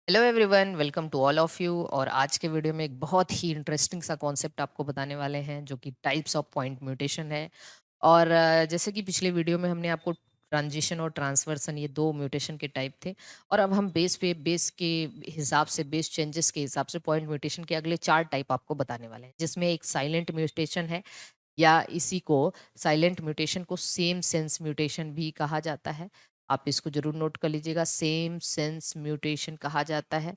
Hello everyone, welcome to all of you. और आज के वीडियो में एक बहुत ही इंटरेस्टिंग सा कॉन्सेप्ट आपको बताने वाले हैं जो कि टाइप्स ऑफ पॉइंट म्यूटेशन है। और जैसे कि पिछले वीडियो में हमने आपको ट्रांजिशन और ट्रांसवर्सन ये दो म्यूटेशन के टाइप थे। और अब हम बेस के हिसाब से, बेस चेंजेस के हिसाब से पॉइंट म्यूटेशन के अगले चार टाइप आपको बताने वाले हैं, जिसमें एक साइलेंट म्यूटेशन है, या इसी को साइलेंट म्यूटेशन को सेम सेंस म्यूटेशन भी कहा जाता है। आप इसको जरूर नोट कर लीजिएगा, सेम सेंस म्यूटेशन कहा जाता है।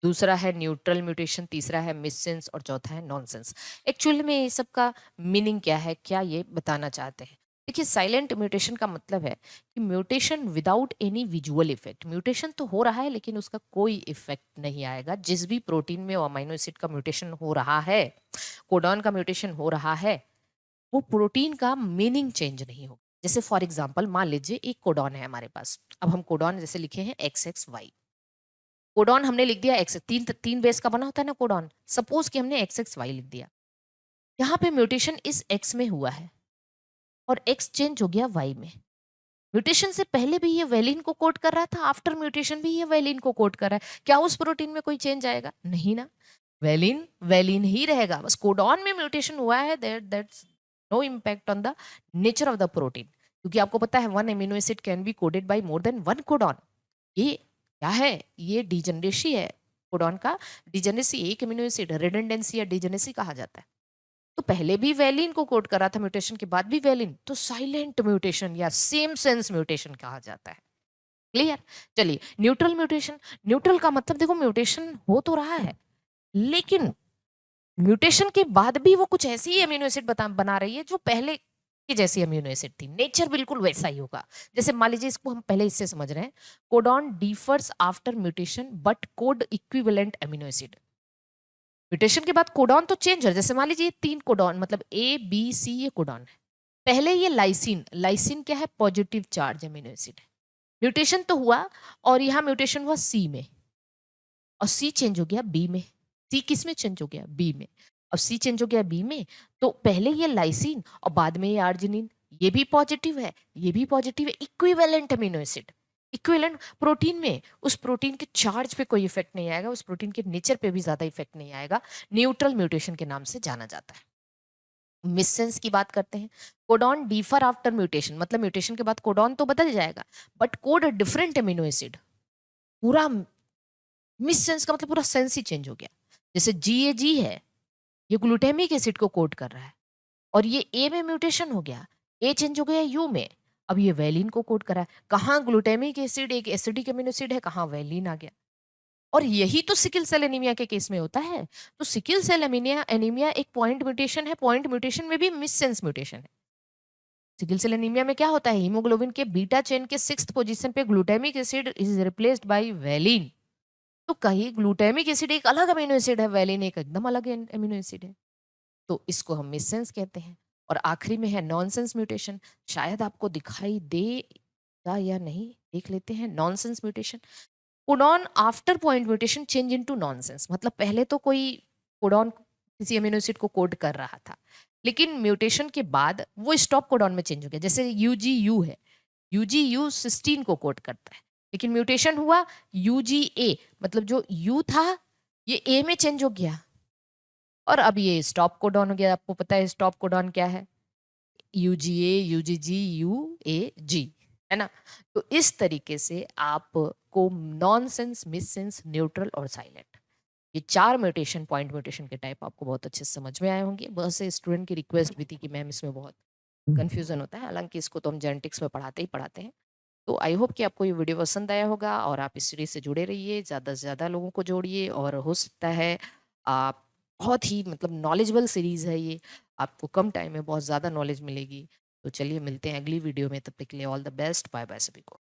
दूसरा है न्यूट्रल म्यूटेशन, तीसरा है मिससेंस और चौथा है नॉनसेंस। एक्चुअली में ये सब का मीनिंग क्या है, क्या ये बताना चाहते हैं? देखिए, साइलेंट म्यूटेशन का मतलब है कि mutation without any visual effect. Mutation तो हो रहा है लेकिन उसका कोई इफेक्ट नहीं आएगा। जिस भी प्रोटीन में अमीनो एसिड का म्यूटेशन हो रहा है, कोडॉन का म्यूटेशन हो रहा है, वो प्रोटीन का मीनिंग चेंज नहीं होगा। जैसे फॉर एग्जांपल मान लीजिए एक कोडॉन है हमारे पास। अब हम कोडॉन जैसे लिखे हैं एक्स एक्स वाई। कोडॉन हमने लिख दिया एक्स, तीन तीन बेस का बना होता है ना कोडॉन। सपोज कि हमने एक्स एक्स वाई लिख दिया। यहाँ पे म्यूटेशन इस एक्स में हुआ है और एक्स चेंज हो गया वाई में। म्यूटेशन से पहले भी ये वेलिन को कोड कर रहा था, आफ्टर म्यूटेशन भी ये वेलिन को कोड कर रहा है। क्या उस प्रोटीन में कोई चेंज आएगा? नहीं ना। वेलिन वेलिन ही रहेगा। बस कोडॉन में म्यूटेशन हुआ है, that's no impact on the nature of the protein. क्योंकि आपको पता है one amino acid can be coded by more than one codon. ये क्या है? ये डिजेनरेसी है। कोडॉन का डिजेनरेसी, एक एमिनो एसिड रिडंडेंसी या डिजेनरेसी कहा जाता है। तो पहले भी वेलिन को कोड करा था, म्यूटेशन के बाद भी वेलिन, तो साइलेंट म्यूटेशन या सेम सेंस म्यूटेशन कहा जाता है। क्लियर? चलिए, न्यूट्रल म्यूटेशन। न्यूट्रल का मतलब देखो, म्यूटेशन हो तो रहा है लेकिन म्यूटेशन के बाद भी वो कुछ ऐसी ही अमीनो एसिड बना रही है जो पहले की जैसी अमीनो एसिड थी। नेचर बिल्कुल वैसा ही होगा। जैसे मान लीजिए, इसको हम पहले इससे समझ रहे हैं, codon differs after mutation but code equivalent amino acid. Mutation के बाद कोडॉन तो चेंज है। जैसे मान लीजिए तीन कोडॉन, मतलब ए बी सी, ये कोडॉन है। पहले ये लाइसिन, लाइसिन क्या है? पॉजिटिव चार्ज अमीनो एसिड है। म्यूटेशन तो हुआ और यहाँ म्यूटेशन हुआ सी में, और सी चेंज हो गया बी में। सी किस में चेंज हो गया? बी में। अब सी चेंज हो गया बी में, तो पहले ये लाइसिन और बाद में ये आर्जिनिन, ये भी पॉजिटिव है, ये भी पॉजिटिव है। Equivalent amino acid. Equivalent protein में उस प्रोटीन के चार्ज पे कोई इफेक्ट नहीं आएगा, उस प्रोटीन के नेचर पे भी ज्यादा इफेक्ट नहीं आएगा। न्यूट्रल म्यूटेशन के नाम से जाना जाता है। मिससेंस की बात करते हैं। कोडॉन डिफर आफ्टर म्यूटेशन, मतलब म्यूटेशन के बाद कोडॉन तो बदल जाएगा but code different amino acid. पूरा मिस सेंस का मतलब पूरा सेंस ही चेंज हो गया। जैसे जी है, ये ग्लूटामिक एसिड को कोड कर रहा है और ये ए में म्यूटेशन हो गया, ए चेंज हो गया यू में। अब ये वेलिन को कोड कर रहा है। कहाँ ग्लूटामिक एसिड एक एसिडिक अमीनो एसिड है, कहाँ वेलिन आ गया। और यही तो सिकल सेल एनीमिया के केस में होता है। तो सिकल सेल एनीमिया एनीमिया एक पॉइंट म्यूटेशन है। पॉइंट म्यूटेशन में भी मिस सेंस म्यूटेशन है। सिकल सेल एनीमिया में क्या होता है? हीमोग्लोबिन के बीटा चेन के 6th पोजीशन पे glutamic acid is replaced by valine. तो कहीं ग्लूटामिक एसिड एक अलग अमीनो एसिड है, वेलिन एक एकदम अलग अमीनो एसिड है। तो इसको हम मिससेंस कहते हैं। और आखिरी में है नॉनसेंस म्यूटेशन। शायद आपको दिखाई देगा या नहीं, देख लेते हैं। Nonsense mutation, codon after point mutation change into nonsense. मतलब पहले तो कोई कोडॉन किसी अमीनो एसिड को कोड कर रहा था, लेकिन म्यूटेशन के बाद वो स्टॉप कोडॉन में चेंज हो गया। जैसे यूजीयू है, यूजीयू सिस्टीन को कोड करता है, लेकिन म्यूटेशन हुआ यूजीए, मतलब जो यू था ये ए में चेंज हो गया और अब ये स्टॉप कोडॉन हो गया। आपको पता है स्टॉप कोडॉन क्या है? यूजीए, यूजीजी, यूएजी, है ना? तो इस तरीके से आपको नॉनसेंस, मिससेंस, न्यूट्रल और साइलेंट, ये चार म्यूटेशन, पॉइंट म्यूटेशन के टाइप आपको बहुत अच्छे से समझ में आए होंगे। बहुत से स्टूडेंट की रिक्वेस्ट भी थी कि मैम इसमें बहुत कंफ्यूजन होता है, हालांकि इसको तो हम जेनेटिक्स में पढ़ाते ही पढ़ाते हैं। तो आई होप कि आपको ये वीडियो पसंद आया होगा और आप इस सीरीज से जुड़े रहिए, ज़्यादा से ज़्यादा लोगों को जोड़िए और हो सकता है आप, बहुत ही मतलब नॉलेजेबल सीरीज़ है ये, आपको कम टाइम में बहुत ज़्यादा नॉलेज मिलेगी। तो चलिए मिलते हैं अगली वीडियो में, तब तक के लिए all the best, bye bye सभी को।